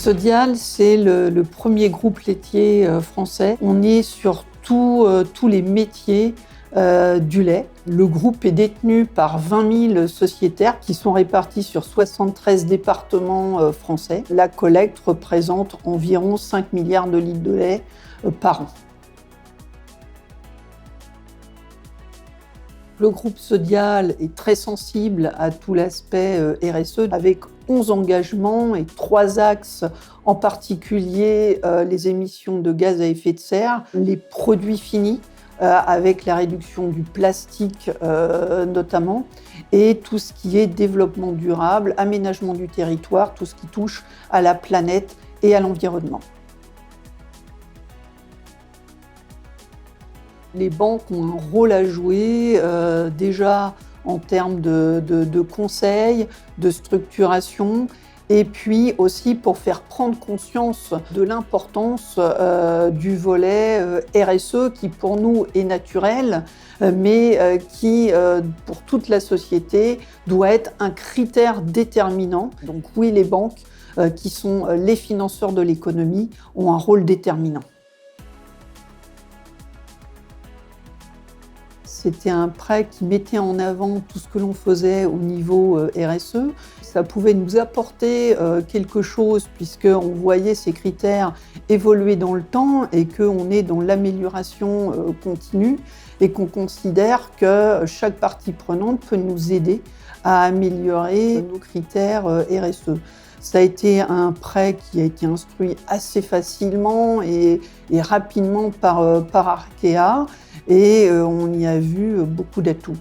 Sodial, c'est le premier groupe laitier français. On est sur tous les métiers du lait. Le groupe est détenu par 20 000 sociétaires qui sont répartis sur 73 départements français. La collecte représente environ 5 milliards de litres de lait par an. Le groupe Sodial est très sensible à tout l'aspect RSE avec 11 engagements et 3 axes, en particulier les émissions de gaz à effet de serre, les produits finis, avec la réduction du plastique notamment, et tout ce qui est développement durable, aménagement du territoire, tout ce qui touche à la planète et à l'environnement. Les banques ont un rôle à jouer déjà en termes de conseils, de structuration, et puis aussi pour faire prendre conscience de l'importance du volet RSE qui pour nous est naturel, mais qui pour toute la société doit être un critère déterminant. Donc oui, les banques qui sont les financeurs de l'économie ont un rôle déterminant. C'était un prêt qui mettait en avant tout ce que l'on faisait au niveau RSE. Ça pouvait nous apporter quelque chose puisqu'on voyait ces critères évoluer dans le temps et qu'on est dans l'amélioration continue et qu'on considère que chaque partie prenante peut nous aider à améliorer nos critères RSE. Ça a été un prêt qui a été instruit assez facilement et rapidement par Arkea et on y a vu beaucoup d'atouts.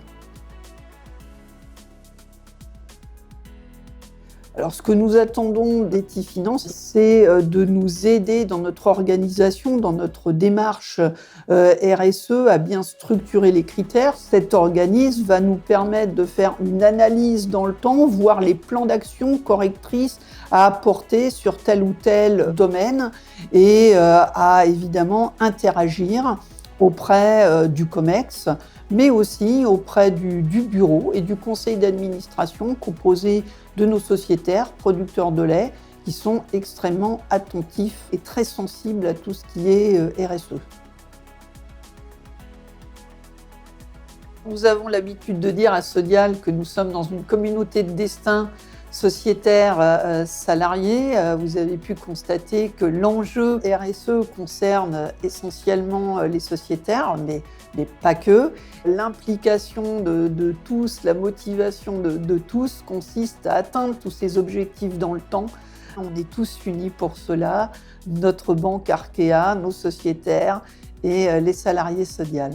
Alors, ce que nous attendons d'Etifinance, c'est de nous aider dans notre organisation, dans notre démarche RSE, à bien structurer les critères. Cet organisme va nous permettre de faire une analyse dans le temps, voir les plans d'action correctrices à apporter sur tel ou tel domaine et à évidemment interagir auprès du COMEX, mais aussi auprès du bureau et du conseil d'administration composé de nos sociétaires, producteurs de lait, qui sont extrêmement attentifs et très sensibles à tout ce qui est RSE. Nous avons l'habitude de dire à Sodial que nous sommes dans une communauté de destin sociétaires salariés. Vous avez pu constater que l'enjeu RSE concerne essentiellement les sociétaires, mais pas que. L'implication de tous, la motivation de tous consiste à atteindre tous ces objectifs dans le temps. On est tous unis pour cela, notre banque Arkea, nos sociétaires et les salariés Sodial.